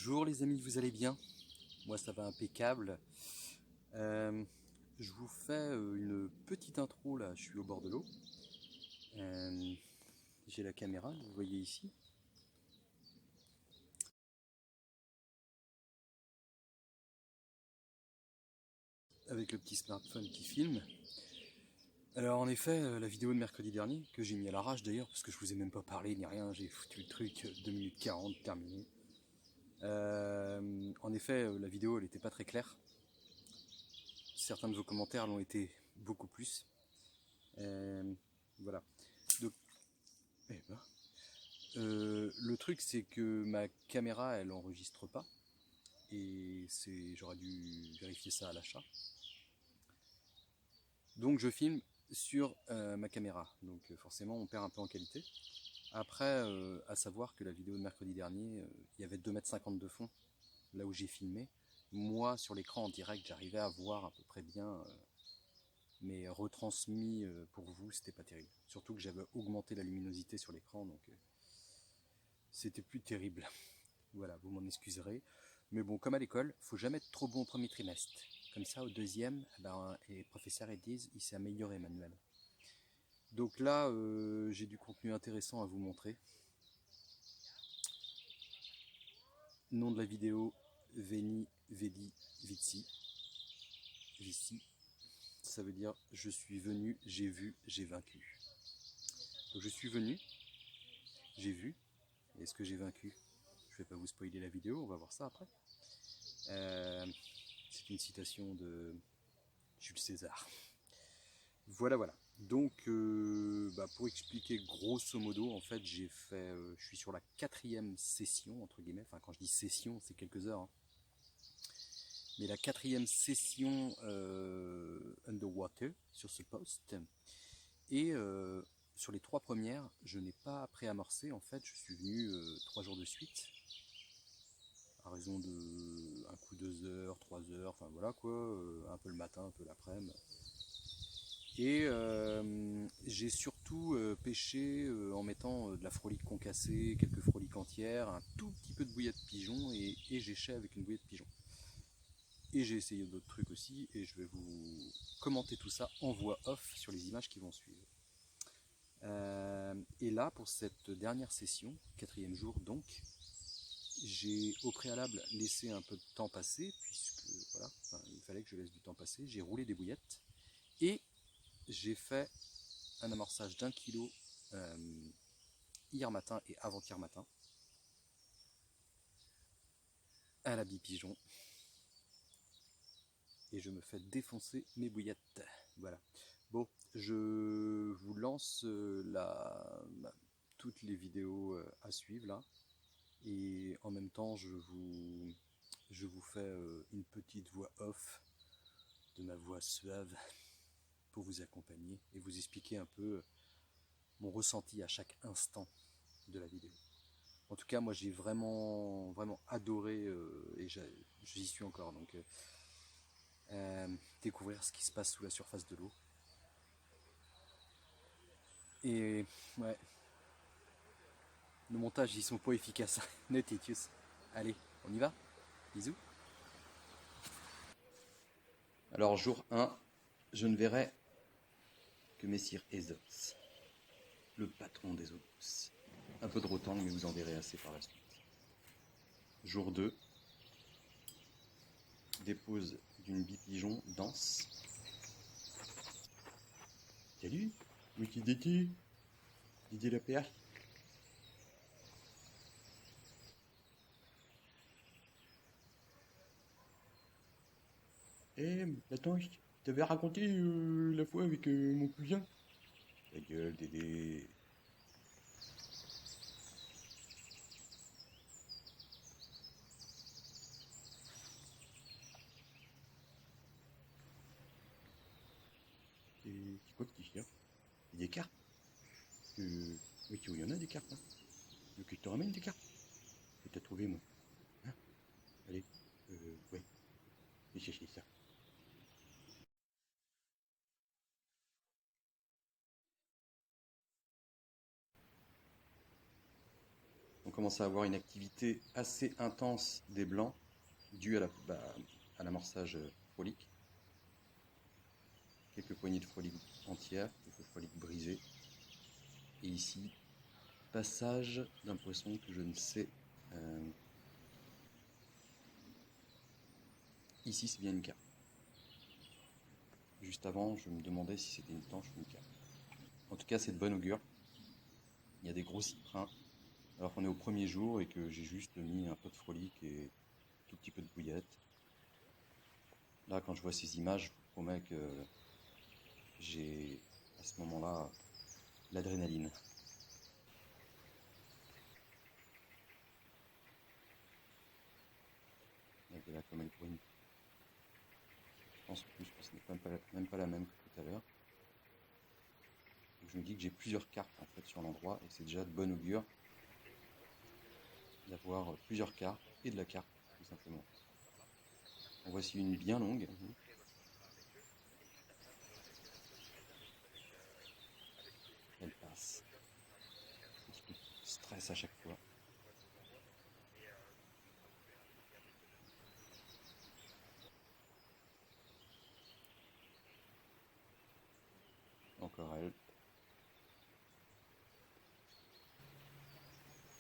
Bonjour les amis, vous allez bien? Moi ça va impeccable. Euh, je vous fais une petite intro là, je suis au bord de l'eau. Euh, j'ai la caméra, vous voyez ici. Avec le petit smartphone qui filme. Alors en effet, la vidéo de mercredi dernier, que j'ai mis à l'arrache d'ailleurs, parce que je vous ai même pas parlé ni rien, j'ai foutu le truc 2 minutes 40 terminé. En effet, la vidéo elle était pas très claire. Certains de vos commentaires l'ont été beaucoup plus. Euh, voilà. Donc, eh ben, le truc c'est que ma caméra elle enregistre pas et j'aurais dû vérifier ça à l'achat. Donc je filme sur ma caméra, donc forcément on perd un peu en qualité. Après, à savoir que la vidéo de mercredi dernier, il y avait 2,50 m de fond là où j'ai filmé. Moi sur l'écran en direct j'arrivais à voir à peu près bien, mais retransmis pour vous c'était pas terrible. Surtout que j'avais augmenté la luminosité sur l'écran, donc c'était plus terrible. Voilà, vous m'en excuserez. Mais bon, comme à l'école, faut jamais être trop bon au premier trimestre. Comme ça, au deuxième, les professeurs ils disent, il s'est amélioré, Manuel. Donc là, j'ai du contenu intéressant à vous montrer. Nom de la vidéo, Veni, Vedi, Vici. Vici, ça veut dire je suis venu, j'ai vu, j'ai vaincu. Donc je suis venu, j'ai vu. Est-ce que j'ai vaincu? Je vais pas vous spoiler la vidéo, on va voir ça après. C'est une citation de Jules César. Voilà, voilà. Donc, pour expliquer grosso modo, en fait, je suis sur la 4e session entre guillemets. Enfin, quand je dis session, c'est quelques heures, hein. Mais la 4e session underwater sur ce poste. Et sur les 3 premières, je n'ai pas préamorcé. En fait, je suis venu 3 jours de suite, à raison de un coup 2 heures, 3 heures. Enfin voilà quoi, un peu le matin, un peu l'après-midi. Et j'ai surtout pêché en mettant de la frolique concassée, quelques froliques entières, un tout petit peu de bouillie de pigeon et j'échais avec une bouillie de pigeon. Et j'ai essayé d'autres trucs aussi et je vais vous commenter tout ça en voix off sur les images qui vont suivre. Et là, pour cette dernière session, 4e jour donc, j'ai au préalable laissé un peu de temps passer, puisque voilà, il fallait que je laisse du temps passer. J'ai roulé des bouillettes et j'ai fait un amorçage d'1 kilo hier matin et avant-hier matin à la bipigeon et je me fais défoncer mes bouillettes. Voilà. Bon, je vous lance toutes les vidéos à suivre là et en même temps je vous fais une petite voix off de ma voix suave pour vous accompagner et vous expliquer un peu mon ressenti à chaque instant de la vidéo. En tout cas, moi j'ai vraiment, vraiment adoré et j'y suis encore. Donc, découvrir ce qui se passe sous la surface de l'eau. Et ouais, nos montages ils sont pas efficaces. Notitius. Allez, on y va? Bisous. Alors, jour 1, je ne verrai que Messire Ezox, le patron des eaux douces. Un peu de rotang, mais vous en verrez assez par la suite. Jour 2, dépose d'une bipigeon dense. Salut, où qui étais? Didier la perche. Eh, attends, je t'avais raconté la fois avec mon cousin. Ta gueule, Dédé. C'est quoi que tu cherches? Des cartes? Oui, il y en a des cartes, hein. Donc je te ramène des cartes. Que t'as trouvé, moi. Hein? Allez, ouais, vais chercher ça. Donc commence à avoir une activité assez intense des blancs, due à l'amorçage frolique. Quelques poignées de froliques entières, quelques froliques brisées. Et ici, passage d'un poisson que je ne sais... Ici, c'est bien une carpe. Juste avant, je me demandais si c'était une tanche ou une carpe. En tout cas, c'est de bon augure. Il y a des gros cyprins, alors qu'on est au premier jour et que j'ai juste mis un peu de frolique et un tout petit peu de bouillette. Là, quand je vois ces images, je vous promets que j'ai, à ce moment-là, l'adrénaline. Regardez là comme elle brune. Je pense en plus que ce n'est même pas la même que tout à l'heure. Je me dis que j'ai plusieurs carpes en fait sur l'endroit et c'est déjà de bon augure d'avoir plusieurs carpes et de la carpe tout simplement. En voici une bien longue. Elle passe. Petit coup de stress à chaque fois. Encore elle.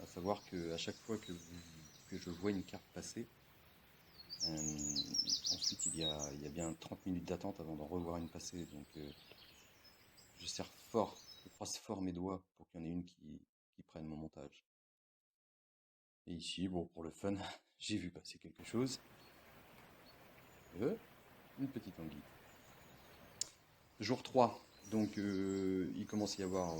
À savoir que à chaque fois que je vois une carpe passer, ensuite il y a bien 30 minutes d'attente avant d'en revoir une passer. Donc je serre fort, je croise fort mes doigts pour qu'il y en ait une qui prenne mon montage. Et ici, bon, pour le fun, j'ai vu passer quelque chose. Une petite anguille. Jour 3, donc il commence à y avoir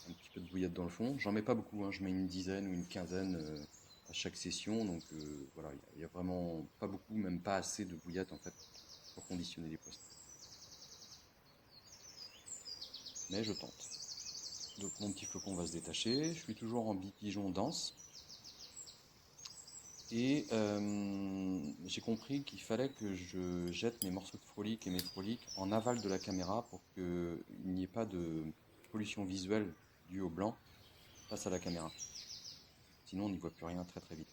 un petit peu de bouillette dans le fond. J'en mets pas beaucoup, hein, je mets une dizaine ou une quinzaine à chaque session. Donc voilà, il n'y a vraiment pas beaucoup, même pas assez de bouillette en fait pour conditionner les poissons. Mais je tente. Donc mon petit flocon va se détacher. Je suis toujours en bipigeon dense. Et j'ai compris qu'il fallait que je jette mes morceaux de frolique et mes froliques en aval de la caméra pour qu'il n'y ait pas de pollution visuelle due au blanc face à la caméra. Sinon on n'y voit plus rien très très vite.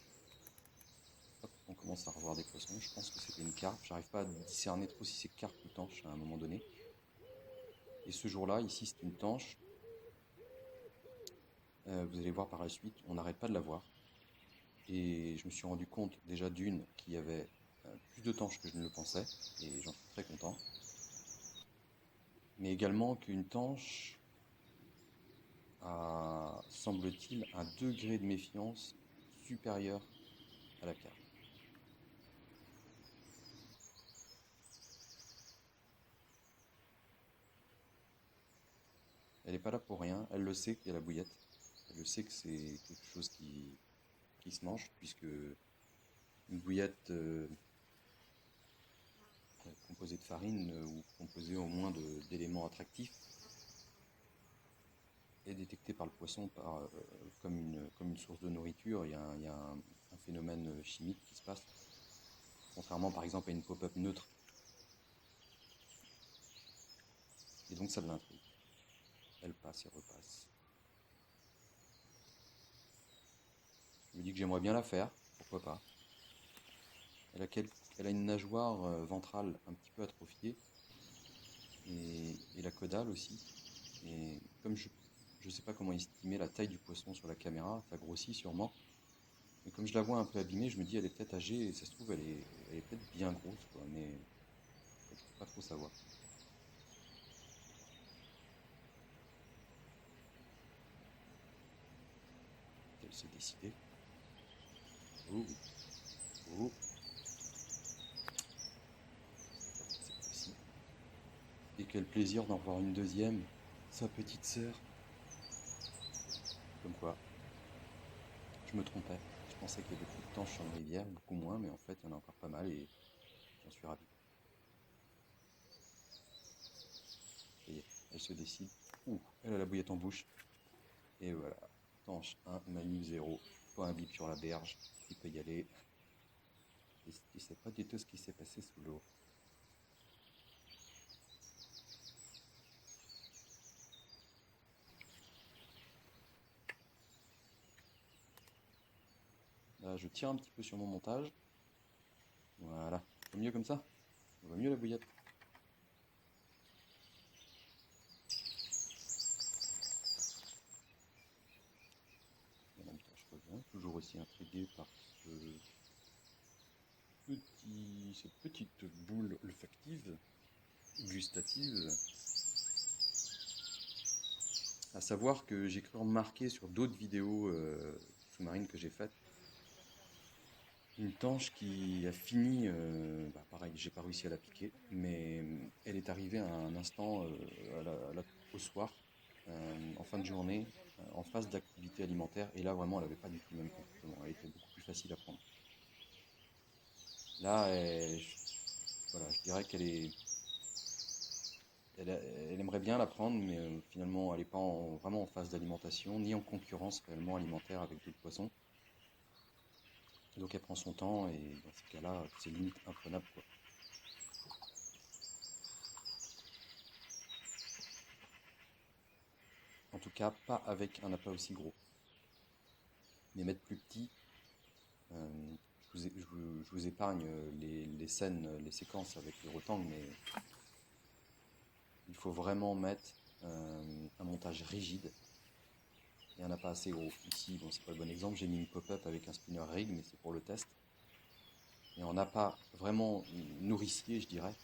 Hop, on commence à revoir des poissons. Je pense que c'était une carpe. J'arrive pas à discerner trop si c'est carpe ou tanche à un moment donné. Et ce jour-là, ici c'est une tanche. Vous allez voir par la suite, on n'arrête pas de la voir. Et je me suis rendu compte déjà d'une qu'il y avait plus de tanches que je ne le pensais, et j'en suis très content. Mais également qu'une tanche a, semble-t-il, un degré de méfiance supérieur à la carpe. Elle n'est pas là pour rien, elle le sait qu'il y a la bouillette, elle le sait que c'est quelque chose qui se mange, puisque une bouillette composée de farine ou composée au moins d'éléments attractifs est détectée par le poisson comme une source de nourriture. Il y a un phénomène chimique qui se passe, contrairement par exemple à une pop-up neutre. Et donc ça l'intrigue. Elle passe et repasse. Je me dis que j'aimerais bien la faire, pourquoi pas. Elle a une nageoire ventrale un petit peu atrophiée et la caudale aussi. Et comme je ne sais pas comment estimer la taille du poisson sur la caméra, ça grossit sûrement. Mais comme je la vois un peu abîmée, je me dis elle est peut-être âgée et ça se trouve elle est peut-être bien grosse, quoi, mais je ne peux pas trop savoir. Elle se décider. Oh, oh. Cette fois-ci. Et quel plaisir d'en voir une deuxième, sa petite sœur. Comme quoi, je me trompais. Je pensais qu'il y avait plus de tanches sur la rivière, beaucoup moins, mais en fait, il y en a encore pas mal et j'en suis ravi. Ça y est, elle se décide. Ouh, elle a la bouillette en bouche. Et voilà, tanche 1, Manu 0. Pas un bip sur la berge, il peut y aller. Et tu sais pas du tout ce qui s'est passé sous l'eau. je tire un petit peu sur mon montage. Voilà, ça va mieux comme ça? Ça va mieux la bouillette? En même temps, je reviens, toujours aussi intrigué par cette petite boule olfactive, gustative. À savoir que j'ai cru remarquer sur d'autres vidéos sous-marines que j'ai faites, une tanche qui a fini, pareil, j'ai pas réussi à la piquer, mais elle est arrivée à un instant au soir, en fin de journée, en phase d'activité alimentaire, et là vraiment elle avait pas du tout le même comportement, elle était beaucoup plus facile à prendre. Là, voilà, je dirais qu'elle est, elle aimerait bien la prendre, mais finalement elle n'est pas vraiment en phase d'alimentation, ni en concurrence réellement alimentaire avec d'autres poissons. Donc elle prend son temps, et dans ces cas-là, c'est limite imprenable, quoi. En tout cas, pas avec un appât aussi gros. Les mettre plus petits, je vous épargne les scènes, les séquences avec le rotang, mais il faut vraiment mettre un montage rigide et un appât assez gros. Ici, bon, c'est pas le bon exemple, j'ai mis une pop-up avec un spinner rig, mais c'est pour le test. Et en appât vraiment nourricier, je dirais,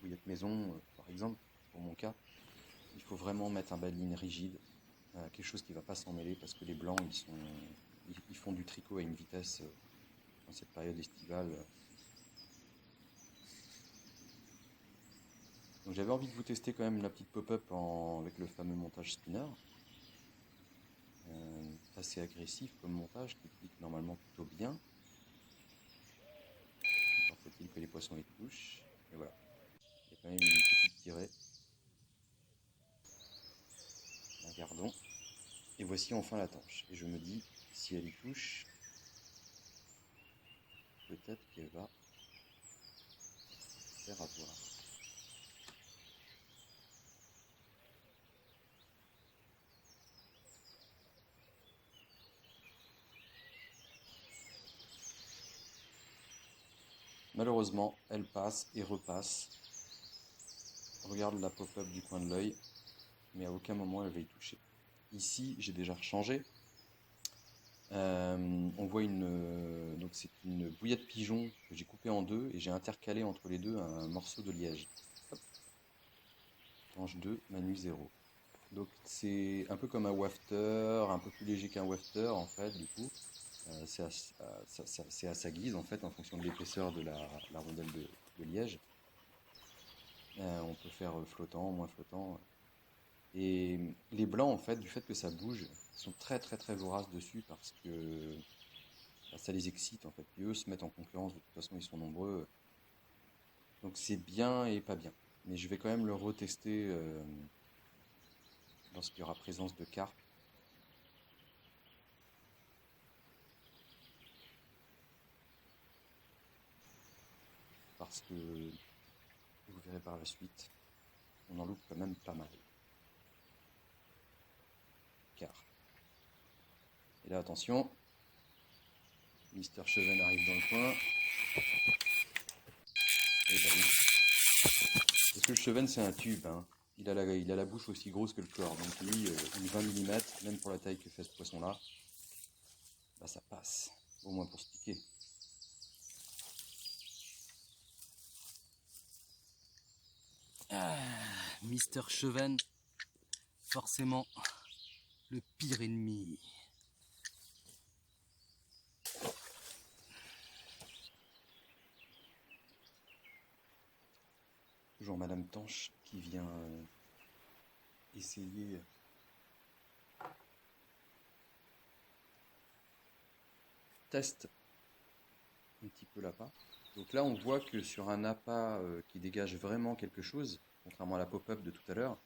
bouillette maison, par exemple, pour mon cas, il faut vraiment mettre un baline rigide, quelque chose qui ne va pas s'en mêler, parce que les blancs, ils font du tricot à une vitesse dans cette période estivale. Donc j'avais envie de vous tester quand même la petite pop-up avec le fameux montage spinner. Assez agressif comme montage, qui pique normalement plutôt bien. Encore faut-il que les poissons les touchent. Et voilà, il y a quand même une petite tirée. La gardons. Et voici enfin la tanche. Et je me dis, si elle y touche, peut-être qu'elle va faire avoir. Malheureusement, elle passe et repasse. Regarde la pop-up du coin de l'œil, mais à aucun moment elle va y toucher. Ici, j'ai déjà rechangé. On voit donc c'est une bouillette pigeon que j'ai coupée en deux, et j'ai intercalé entre les deux un morceau de liège. Hop. Tranche 2, Manu 0. Donc c'est un peu comme un wafter, un peu plus léger qu'un wafter en fait, du coup. C'est à sa guise en fait, en fonction de l'épaisseur de la rondelle de liège. On peut faire flottant, moins flottant. Et les blancs, en fait, du fait que ça bouge, sont très très très voraces dessus, parce que ça les excite en fait. Puis eux se mettent en concurrence, de toute façon ils sont nombreux. Donc c'est bien et pas bien. Mais je vais quand même le retester lorsqu'il y aura présence de carpe. Parce que vous verrez par la suite, on en loupe quand même pas mal. Car. Et là, attention, Mister Cheven arrive dans le coin. Et bah oui. Parce que le Cheven, c'est un tube, hein. Il a la bouche aussi grosse que le corps. Donc lui, une 20 mm, même pour la taille que fait ce poisson-là, bah ça passe. Au moins pour se piquer. Mister Cheven, forcément le pire ennemi. Toujours Madame Tanche qui vient essayer teste un petit peu l'appât. Donc là on voit que sur un appât qui dégage vraiment quelque chose, contrairement à la pop-up de tout à l'heure,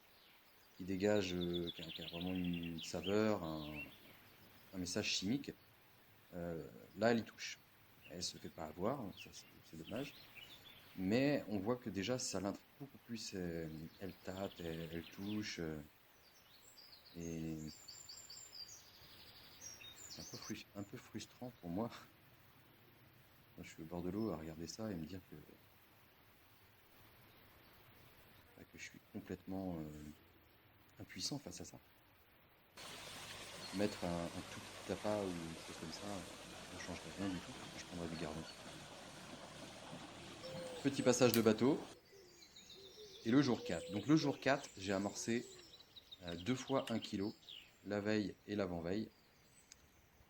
qui dégage, qui a vraiment une saveur, un message chimique, là elle y touche. Elle se fait pas avoir, ça c'est dommage. Mais on voit que déjà ça l'intrigue beaucoup plus, elle tâte, elle touche, et C'est un peu frustrant pour moi. Moi, je suis au bord de l'eau à regarder ça et me dire que je suis complètement impuissant face à ça. Mettre un tout petit appât ou une chose comme ça, ne changerait rien du tout. Je prendrais du gardon. Petit passage de bateau. Et le jour 4. Donc le jour 4, j'ai amorcé 2 fois 1 kg, la veille et l'avant-veille,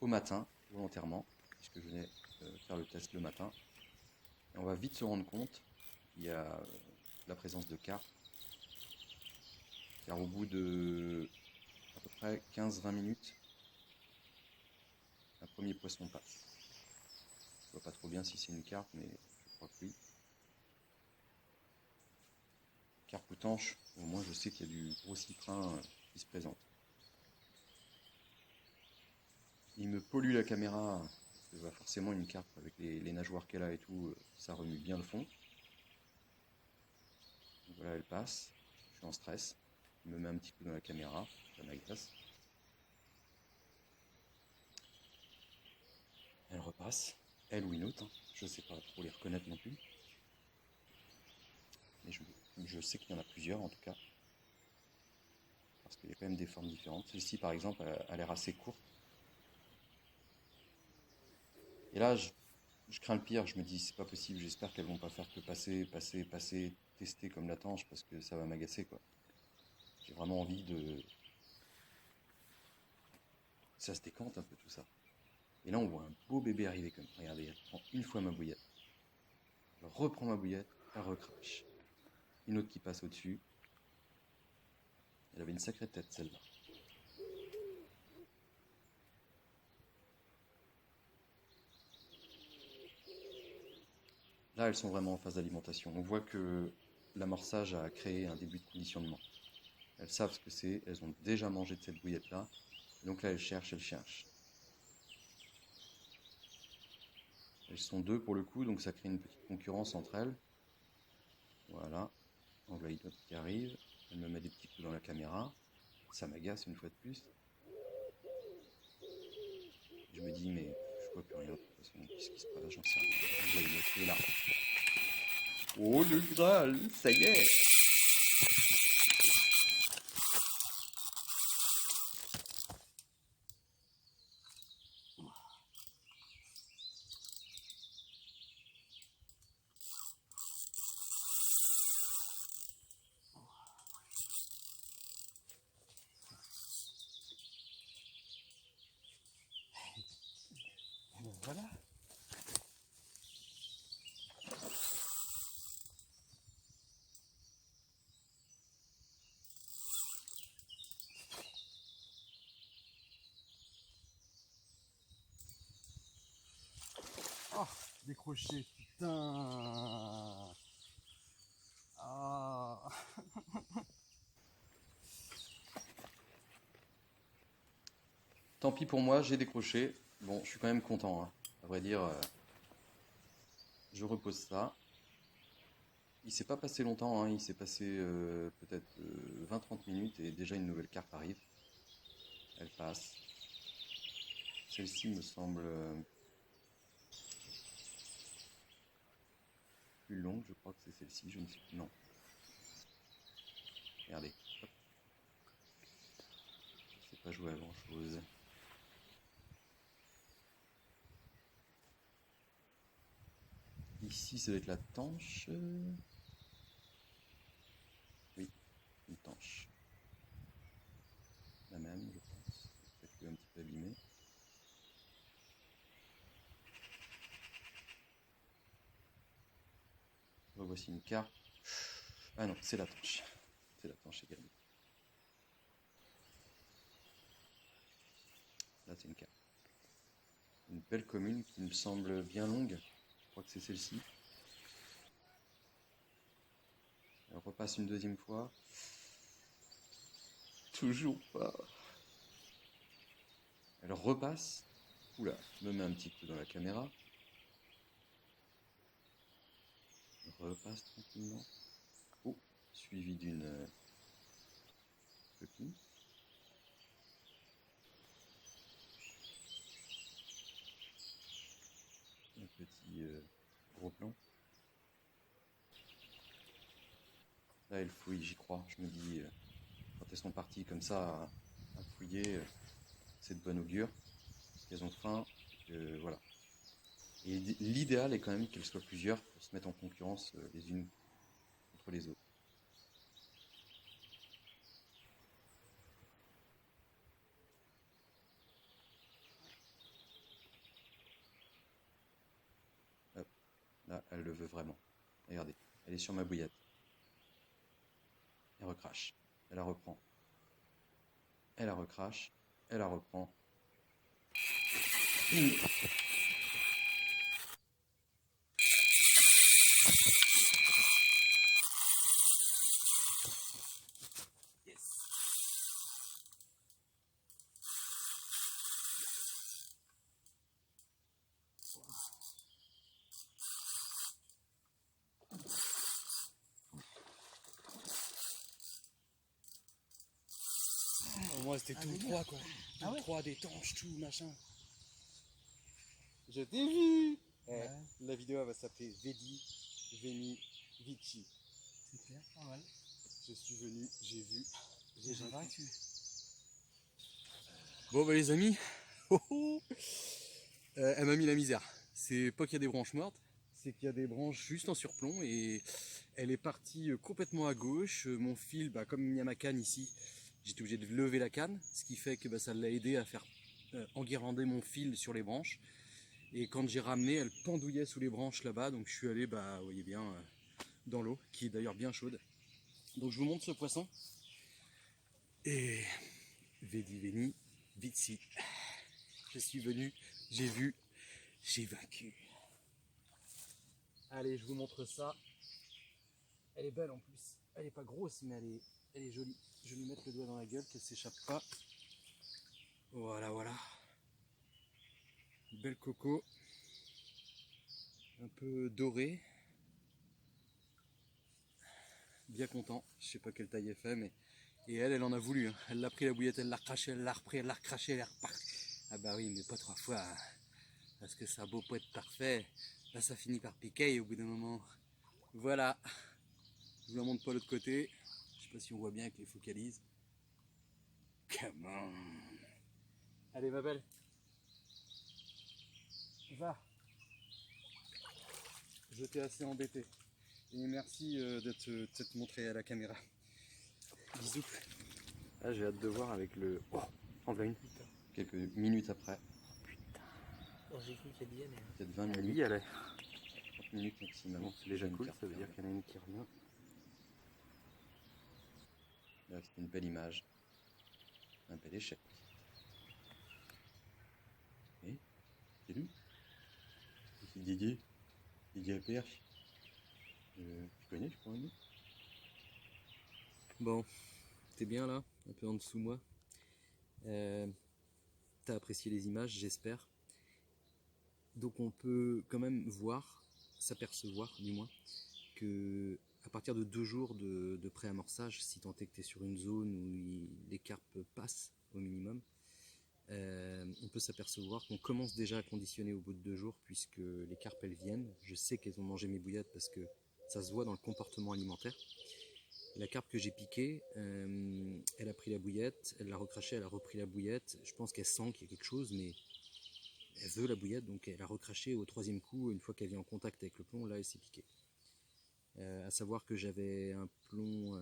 au matin, volontairement, puisque je venais faire le test le matin. Et on va vite se rendre compte qu'il y a la présence de carpe. Car au bout de à peu près 15-20 minutes, un premier poisson passe. Je vois pas trop bien si c'est une carpe, mais je crois que oui. Carpe ou tanche, au moins je sais qu'il y a du gros cyprin qui se présente. Il me pollue la caméra, parce que forcément une carpe avec les nageoires qu'elle a et tout, ça remue bien le fond. Donc voilà, elle passe, je suis en stress, il me met un petit coup dans la caméra, ça m'agace. Elle repasse, elle ou une autre, hein. Je ne sais pas trop les reconnaître non plus. Mais je sais qu'il y en a plusieurs en tout cas. Parce qu'il y a quand même des formes différentes. Celle-ci par exemple, elle a l'air assez courte. Et là, je crains le pire, je me dis c'est pas possible, j'espère qu'elles vont pas faire que passer, tester comme la tanche parce que ça va m'agacer quoi. J'ai vraiment envie de... Ça se décante un peu tout ça. Et là on voit un beau bébé arriver comme, regardez, elle prend une fois ma bouillette. Je reprends ma bouillette, elle recrache. Une autre qui passe au-dessus. Elle avait une sacrée tête celle-là. Là, elles sont vraiment en phase d'alimentation. On voit que l'amorçage a créé un début de conditionnement. Elles savent ce que c'est, elles ont déjà mangé de cette bouillette-là. Donc là, elles cherchent. Elles sont 2 pour le coup, donc ça crée une petite concurrence entre elles. Voilà. On voit une autre qui arrive. Elle me met des petits coups dans la caméra. Ça m'agace une fois de plus. Je me dis, mais je vois plus rien. De toute façon, qu'est-ce qui se passe? J'en sais rien. On voit une autre qui est là. Oh, le Graal, ça y est! Voilà. Oh, décroché, putain. Ah. Tant pis pour moi, j'ai décroché. Bon, je suis quand même content, hein. À vrai dire, je repose ça. Il s'est pas passé longtemps, hein. Il s'est passé peut-être 20-30 minutes et déjà une nouvelle carte arrive. Elle passe. Celle-ci me semble plus longue, je crois que c'est celle-ci, je ne sais plus. Non. Regardez. Hop. Je ne sais pas jouer à grand-chose. Ici, ça va être la tanche. Oui, une tanche. La même, je pense. Peut-être un petit peu abîmée. Voici une carte. Ah non, c'est la tanche. C'est la tanche également. Là, c'est une carte. Une belle commune qui me semble bien longue. Je crois que c'est celle-ci. Elle repasse une deuxième fois. Toujours pas. Elle repasse. Oula, je me mets un petit coup dans la caméra. Elle repasse tranquillement. Oh, suivi d'une copine. petit gros plomb. Là, elles fouillent, j'y crois. Je me dis, quand elles sont parties comme ça à fouiller, c'est de bon augure. Qu'elles ont faim, que voilà. Et l'idéal est quand même qu'elles soient plusieurs pour se mettre en concurrence les unes contre les autres. Hop, là, elle le veut vraiment. Regardez, elle est sur ma bouillette. Elle recrache, elle la reprend. Elle la recrache, elle la reprend. Bing. Moi c'était tout droit quoi. Tout droit, d'étanche, tout machin. Je t'ai vu. Ouais. La vidéo elle va s'appeler Vedi, Veni, Vici. C'est clair, pas mal. Je suis venu, j'ai vu, j'ai vaincu. Bon bah les amis, elle m'a mis la misère. C'est pas qu'il y a des branches mortes, c'est qu'il y a des branches juste en surplomb et elle est partie complètement à gauche. Mon fil, bah, comme il y a ma canne ici, j'étais obligé de lever la canne, ce qui fait que bah, ça l'a aidé à faire enguirlander mon fil sur les branches. Et quand j'ai ramené, elle pendouillait sous les branches là-bas, donc je suis allé, bah, vous voyez bien, dans l'eau, qui est d'ailleurs bien chaude. Donc je vous montre ce poisson. Et Vedi Veni Vici. Je suis venu, j'ai vu, j'ai vaincu. Allez, je vous montre ça. Elle est belle en plus. Elle est pas grosse, mais elle est jolie. Je vais lui mettre le doigt dans la gueule, qu'elle s'échappe pas. Voilà, voilà. Belle coco. Un peu doré. Bien content. Je sais pas quelle taille elle fait, mais. Et elle en a voulu. Hein. Elle l'a pris la bouillette, elle l'a recraché, elle l'a repris, elle l'a recraché, elle l'a reparti. Ah bah oui, mais pas 3 fois. Hein. Parce que ça a beau pas être parfait. Là, ça finit par piquer au bout d'un moment. Voilà. Je vous la montre pas l'autre côté. Je sais pas si on voit bien avec les focalises. Come on. Allez ma belle. Va. Je t'ai assez embêté. Et merci de te montrer à la caméra. Bisous. Là, j'ai hâte de voir avec le... Oh, en vain. Quelques minutes après. Oh, j'ai cru qu'il y a des Peut-être 20 minutes. Oui, elle est. 30 minutes maximum. C'est déjà une cool, carte ça veut qui dire revient. qu'il y en a une qui revient. Là, c'est une belle image. Un bel échec. Et c'est lui. C'est Didier. Didier à perche. Tu connais, je crois, lui. Bon, t'es bien là, un peu en dessous moi. T'as apprécié les images, j'espère. Donc on peut quand même voir, s'apercevoir du moins, que à partir de 2 jours de pré-amorçage, si tant est que tu es sur une zone où les carpes passent au minimum, on peut s'apercevoir qu'on commence déjà à conditionner au bout de 2 jours, puisque les carpes elles viennent. Je sais qu'elles ont mangé mes bouillettes parce que ça se voit dans le comportement alimentaire. La carpe que j'ai piquée, elle a pris la bouillette, elle l'a recrachée, elle a repris la bouillette. Je pense qu'elle sent qu'il y a quelque chose, mais elle veut la bouillette, donc elle a recraché au 3e coup. Une fois qu'elle vient en contact avec le plomb, là elle s'est piquée. À savoir que j'avais un plomb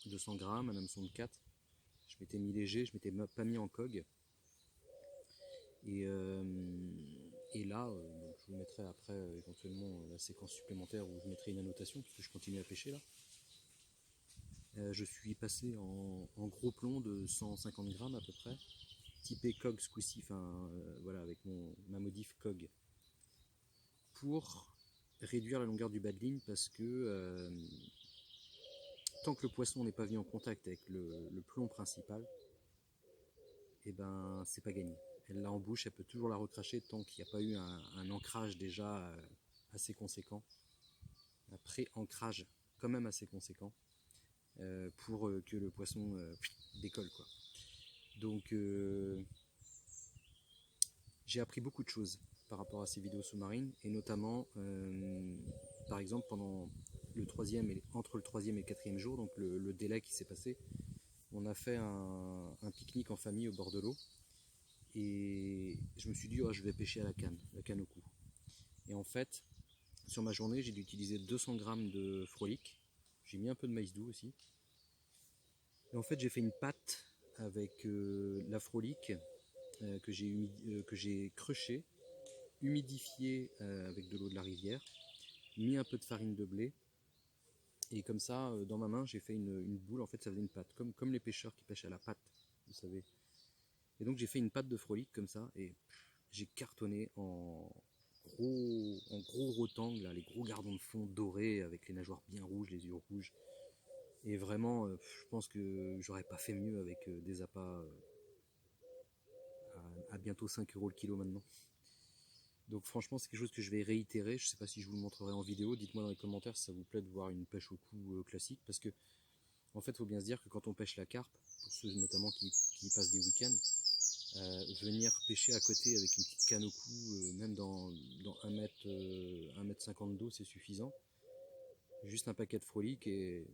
200 grammes, un hameçon de 4. Je m'étais mis léger, je m'étais pas mis en cog. Et là, donc je vous mettrai après éventuellement la séquence supplémentaire où je mettrai une annotation puisque je continue à pêcher là. Je suis passé en gros plomb de 150 grammes à peu près, typé cog ce coup-ci, voilà, avec ma modif cog, pour réduire la longueur du bas de ligne parce que tant que le poisson n'est pas venu en contact avec le plomb principal, et ben c'est pas gagné. Elle l'a en bouche, elle peut toujours la recracher tant qu'il n'y a pas eu un ancrage déjà assez conséquent, un pré-ancrage quand même assez conséquent pour que le poisson décolle quoi. Donc j'ai appris beaucoup de choses par rapport à ces vidéos sous-marines, et notamment, par exemple, entre le troisième et le quatrième jour, donc le délai qui s'est passé, on a fait un pique-nique en famille au bord de l'eau, et je me suis dit, oh, je vais pêcher à la canne au cou. Et en fait, sur ma journée, j'ai dû utiliser 200 grammes de frolic, j'ai mis un peu de maïs doux aussi, et en fait, j'ai fait une pâte avec la frolic que j'ai crushée, humidifié avec de l'eau de la rivière, mis un peu de farine de blé, et comme ça, dans ma main, j'ai fait une boule. En fait, ça faisait une pâte, comme les pêcheurs qui pêchent à la pâte, vous savez. Et donc j'ai fait une pâte de frolic comme ça, et j'ai cartonné en gros rectangles, là, les gros gardons de fond dorés avec les nageoires bien rouges, les yeux rouges. Et vraiment, je pense que j'aurais pas fait mieux avec des appâts à bientôt 5 € le kilo maintenant. Donc franchement, c'est quelque chose que je vais réitérer. Je sais pas si je vous le montrerai en vidéo. Dites-moi dans les commentaires si ça vous plaît de voir une pêche au cou classique, parce que en fait, il faut bien se dire que quand on pêche la carpe, pour ceux notamment qui passent des week-ends, venir pêcher à côté avec une petite canne au cou, même dans 1 mètre 50 d'eau, c'est suffisant. Juste un paquet de frolic et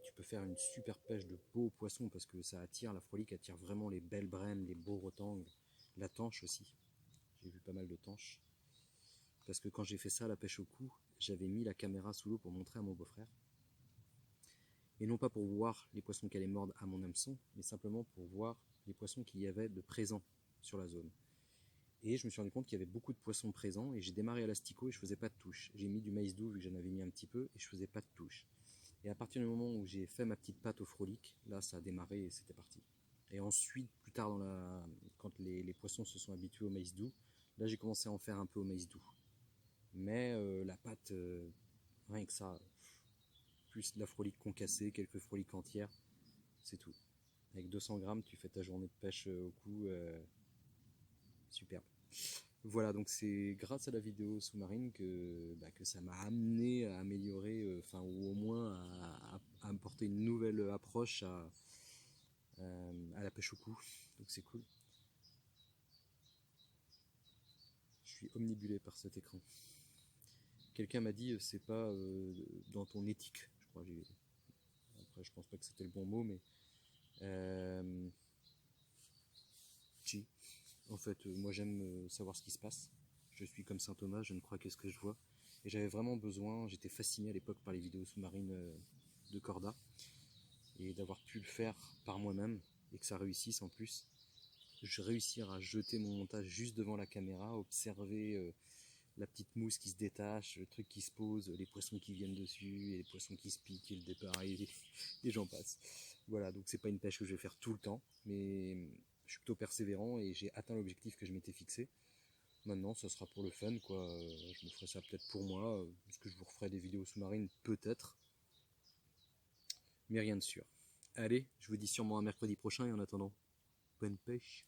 tu peux faire une super pêche de beaux poissons, parce que ça attire, la frolic attire vraiment les belles brèmes, les beaux retangles, la tanche aussi. J'ai vu pas mal de tanches. Parce que quand j'ai fait ça à la pêche au cou, j'avais mis la caméra sous l'eau pour montrer à mon beau-frère. Et non pas pour voir les poissons qui allaient mordre à mon hameçon, mais simplement pour voir les poissons qu'il y avait de présents sur la zone. Et je me suis rendu compte qu'il y avait beaucoup de poissons présents, et j'ai démarré à l'asticot et je faisais pas de touche. J'ai mis du maïs doux vu que j'en avais mis un petit peu, et je faisais pas de touche. Et à partir du moment où j'ai fait ma petite pâte au frolic, là ça a démarré et c'était parti. Et ensuite, plus tard, quand les poissons se sont habitués au maïs doux, là j'ai commencé à en faire un peu au maïs doux. Mais la pâte, rien que ça, plus de la frolic concassée, quelques frolics entières, c'est tout. Avec 200 grammes, tu fais ta journée de pêche au cou, superbe. Voilà, donc c'est grâce à la vidéo sous-marine que ça m'a amené à améliorer, ou au moins à apporter une nouvelle approche à la pêche au cou. Donc c'est cool. Je suis omnibulé par cet écran. Quelqu'un m'a dit c'est pas dans ton éthique, je crois. Après, je pense pas que c'était le bon mot, mais si. En fait, moi j'aime savoir ce qui se passe. Je suis comme Saint Thomas, je ne crois qu'à ce que je vois. Et j'avais vraiment besoin, j'étais fasciné à l'époque par les vidéos sous-marines de Corda. Et d'avoir pu le faire par moi-même, et que ça réussisse en plus. Je réussir à jeter mon montage juste devant la caméra, observer la petite mousse qui se détache, le truc qui se pose, les poissons qui viennent dessus, et les poissons qui se piquent, et le départ, et j'en passe. Voilà, donc c'est pas une pêche que je vais faire tout le temps, mais je suis plutôt persévérant et j'ai atteint l'objectif que je m'étais fixé. Maintenant, ça sera pour le fun, quoi. Je me ferai ça peut-être pour moi, parce que je vous referai des vidéos sous-marines, peut-être, mais rien de sûr. Allez, je vous dis sûrement à mercredi prochain, et en attendant, bonne pêche.